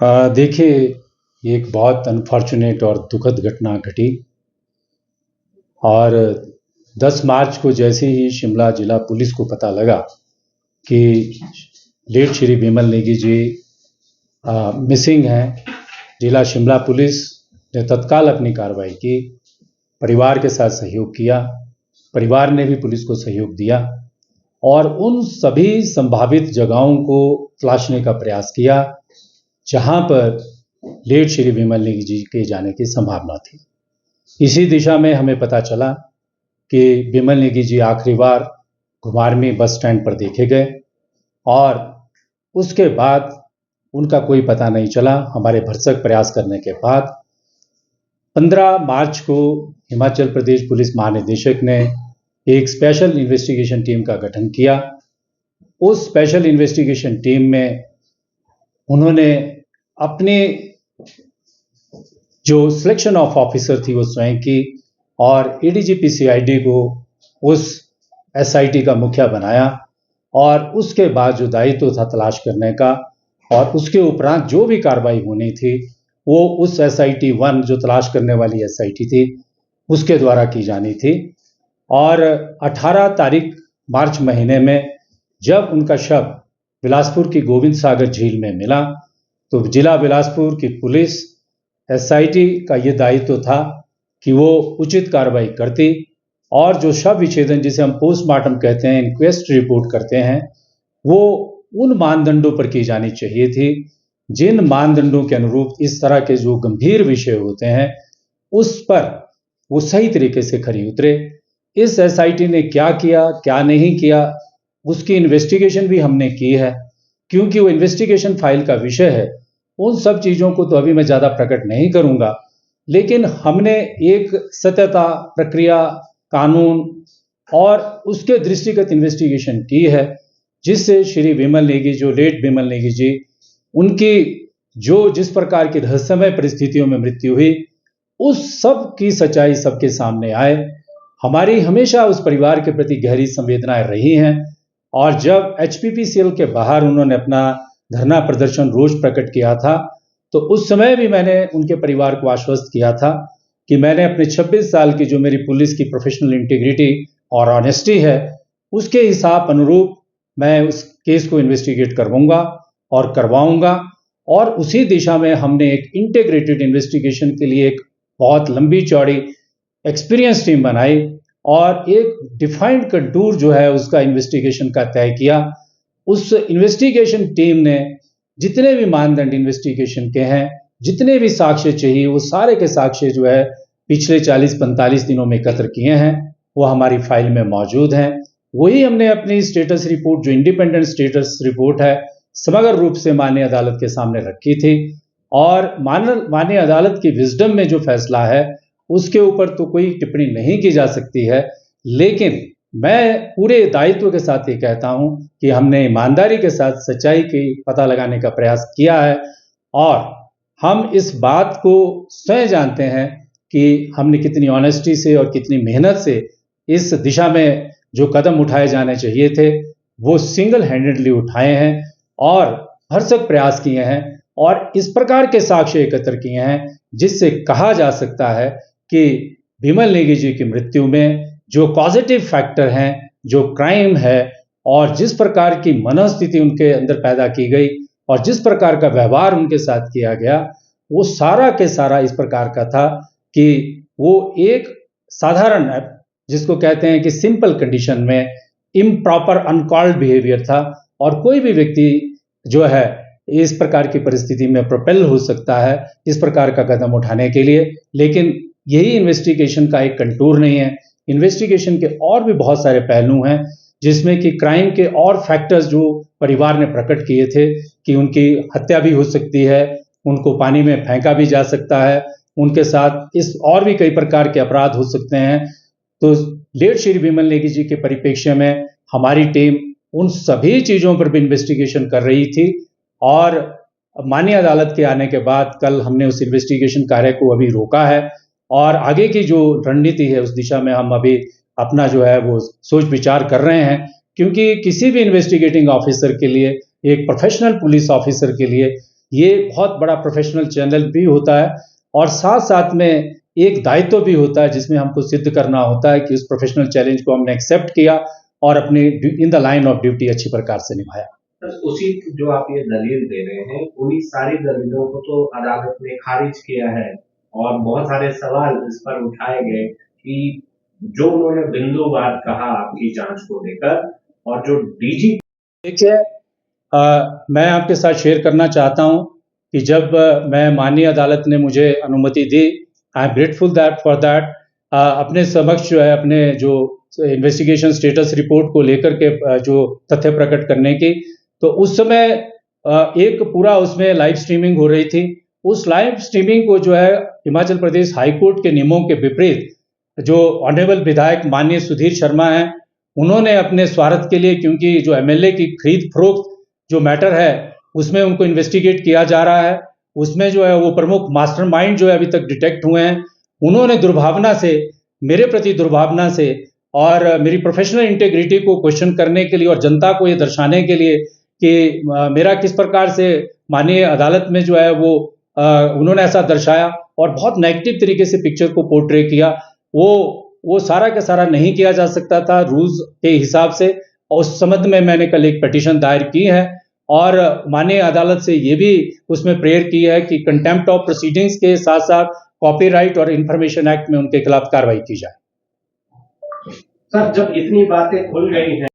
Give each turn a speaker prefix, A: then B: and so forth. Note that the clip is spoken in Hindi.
A: देखिए, ये एक बहुत अनफॉर्चुनेट और दुखद घटना घटी और 10 मार्च को जैसे ही शिमला जिला पुलिस को पता लगा कि लेट श्री विमल नेगी जी मिसिंग हैं, जिला शिमला पुलिस ने तत्काल अपनी कार्रवाई की, परिवार के साथ सहयोग किया, परिवार ने भी पुलिस को सहयोग दिया और उन सभी संभावित जगहों को तलाशने का प्रयास किया जहां पर लेट श्री विमल नेगी जी के जाने की संभावना थी। इसी दिशा में हमें पता चला कि विमल नेगी जी आखिरी बार घुमारवीं बस स्टैंड पर देखे गए और उसके बाद उनका कोई पता नहीं चला। हमारे भरसक प्रयास करने के बाद 15 मार्च को हिमाचल प्रदेश पुलिस महानिदेशक ने एक स्पेशल इन्वेस्टिगेशन टीम का गठन किया। उस स्पेशल इन्वेस्टिगेशन टीम में उन्होंने अपने जो सिलेक्शन ऑफ ऑफिसर थी वो स्वयं की और एडीजीपी सीआईडी को उस एसआईटी का मुखिया बनाया और उसके बाद जो दायित्व था तलाश करने का और उसके उपरांत जो भी कार्रवाई होनी थी वो उस एसआईटी 1 जो तलाश करने वाली एसआईटी थी उसके द्वारा की जानी थी। और 18 तारीख मार्च महीने में जब उनका शव बिलासपुर की गोविंद सागर झील में मिला तो जिला बिलासपुर की पुलिस एसआईटी का ये दायित्व था कि वो उचित कार्रवाई करती और जो शव विच्छेदन जिसे हम पोस्टमार्टम कहते हैं, इंक्वेस्ट रिपोर्ट करते हैं, वो उन मानदंडों पर की जानी चाहिए थी जिन मानदंडों के अनुरूप इस तरह के जो गंभीर विषय होते हैं उस पर वो सही तरीके से खरी उतरे। इस एसआईटी ने क्या किया क्या नहीं किया उसकी इन्वेस्टिगेशन भी हमने की है, क्योंकि वो इन्वेस्टिगेशन फाइल का विषय है। उन सब चीज़ों को तो अभी मैं ज़्यादा प्रकट नहीं करूंगा, लेकिन हमने एक सत्यता, प्रक्रिया, कानून और उसके दृष्टिगत इन्वेस्टिगेशन की है जिससे श्री विमल नेगी जो लेट विमल नेगी जी उनकी जो जिस प्रकार की रहस्यमय परिस्थितियों में मृत्यु हुई उस सब की सच्चाई सबके सामने आए। हमारी हमेशा उस परिवार के प्रति गहरी संवेदनाएं रही हैं और जब एचपीपीसीएल के बाहर उन्होंने अपना धरना प्रदर्शन रोष प्रकट किया था तो उस समय भी मैंने उनके परिवार को आश्वस्त किया था कि मैंने अपने 26 साल की जो मेरी पुलिस की प्रोफेशनल इंटीग्रिटी और ऑनेस्टी है उसके हिसाब अनुरूप मैं उस केस को इन्वेस्टिगेट करवाऊंगा और करवाऊंगा। और उसी दिशा में हमने एक इंटीग्रेटेड इन्वेस्टिगेशन के लिए एक बहुत लंबी चौड़ी एक्सपीरियंस टीम बनाई और एक डिफाइंड कंटूर जो है उसका इन्वेस्टिगेशन का तय किया। उस इन्वेस्टिगेशन टीम ने जितने भी मानदंड इन्वेस्टिगेशन के हैं, जितने भी साक्ष्य चाहिए वो सारे के साक्ष्य जो है पिछले 40-45 दिनों में एकत्र किए हैं, वो हमारी फाइल में मौजूद हैं। वही हमने अपनी स्टेटस रिपोर्ट जो इंडिपेंडेंट स्टेटस रिपोर्ट है समग्र रूप से माननीय अदालत के सामने रखी थी और माननीय अदालत की विजडम में जो फैसला है उसके ऊपर तो कोई टिप्पणी नहीं की जा सकती है, लेकिन मैं पूरे दायित्व के साथ ये कहता हूं कि हमने ईमानदारी के साथ सच्चाई की पता लगाने का प्रयास किया है और हम इस बात को स्वयं जानते हैं कि हमने कितनी ऑनेस्टी से और कितनी मेहनत से इस दिशा में जो कदम उठाए जाने चाहिए थे वो सिंगल हैंडेडली उठाए हैं और भरसक प्रयास किए हैं और इस प्रकार के साक्ष्य एकत्र किए हैं जिससे कहा जा सकता है कि विमल नेगी जी की मृत्यु में जो पॉजिटिव फैक्टर हैं, जो क्राइम है और जिस प्रकार की मनोस्थिति उनके अंदर पैदा की गई और जिस प्रकार का व्यवहार उनके साथ किया गया वो सारा के सारा इस प्रकार का था कि वो एक साधारण जिसको कहते हैं कि सिंपल कंडीशन में इम्प्रॉपर अनकॉल्ड बिहेवियर था और कोई भी व्यक्ति जो है इस प्रकार की परिस्थिति में प्रोपेल हो सकता है इस प्रकार का कदम उठाने के लिए, लेकिन यही इन्वेस्टिगेशन का एक कंटूर नहीं है। इन्वेस्टिगेशन के और भी बहुत सारे पहलू हैं जिसमें कि क्राइम के और फैक्टर्स जो परिवार ने प्रकट किए थे कि उनकी हत्या भी हो सकती है, उनको पानी में फेंका भी जा सकता है, उनके साथ इस और भी कई प्रकार के अपराध हो सकते हैं। तो लेट श्री विमल नेगी जी के परिप्रेक्ष्य में हमारी टीम उन सभी चीज़ों पर भी इन्वेस्टिगेशन कर रही थी और माननीय अदालत के आने के बाद कल हमने उस इन्वेस्टिगेशन कार्य को अभी रोका है और आगे की जो रणनीति है उस दिशा में हम अभी अपना जो है वो सोच विचार कर रहे हैं, क्योंकि किसी भी इन्वेस्टिगेटिंग ऑफिसर के लिए, एक प्रोफेशनल पुलिस ऑफिसर के लिए ये बहुत बड़ा प्रोफेशनल चैनल भी होता है और साथ साथ में एक दायित्व भी होता है जिसमें हमको सिद्ध करना होता है कि उस प्रोफेशनल चैलेंज को हमने एक्सेप्ट किया और अपने in the line of duty अच्छी प्रकार से निभाया।
B: उसी जो आप ये दलील दे रहे हैं, उन्हीं सारी दलीलों को तो अदालत ने खारिज किया है और बहुत सारे सवाल इस पर उठाए गए कि जो उन्होंने बिंदुवार कहा आपकी जांच को लेकर और जो डीजी।
A: देखिए, मैं आपके साथ शेयर करना चाहता हूं कि जब मैं माननीय अदालत ने मुझे अनुमति दी, I am grateful that for that, अपने समक्ष जो है अपने जो इन्वेस्टिगेशन स्टेटस रिपोर्ट को लेकर के जो तथ्य प्रकट करने की, तो उस समय एक पूरा उसमें लाइव स्ट्रीमिंग हो रही थी। उस लाइव स्ट्रीमिंग को जो है हिमाचल प्रदेश हाई कोर्ट के नियमों के विपरीत जो ऑनरेबल विधायक माननीय सुधीर शर्मा हैं, उन्होंने अपने स्वार्थ के लिए, क्योंकि जो एमएलए की खरीद फरोख्त जो मैटर है उसमें उनको इन्वेस्टिगेट किया जा रहा है, उसमें जो है वो प्रमुख मास्टरमाइंड जो है अभी तक डिटेक्ट हुए हैं, उन्होंने दुर्भावना से, मेरे प्रति दुर्भावना से और मेरी प्रोफेशनल इंटेग्रिटी को क्वेश्चन करने के लिए और जनता को ये दर्शाने के लिए कि मेरा किस प्रकार से माननीय अदालत में जो है वो उन्होंने ऐसा दर्शाया और बहुत नेगेटिव तरीके से पिक्चर को पोर्ट्रे किया, वो सारा का सारा नहीं किया जा सकता था रूल्स के हिसाब से। और उस संबंध में मैंने कल एक पिटीशन दायर की है और माननीय अदालत से ये भी उसमें प्रेयर की है कि कंटेम्प्ट ऑफ प्रोसीडिंग्स के साथ साथ कॉपीराइट और इंफॉर्मेशन एक्ट में उनके खिलाफ कार्रवाई की जाए।
B: सर, जब इतनी बातें खुल गई हैं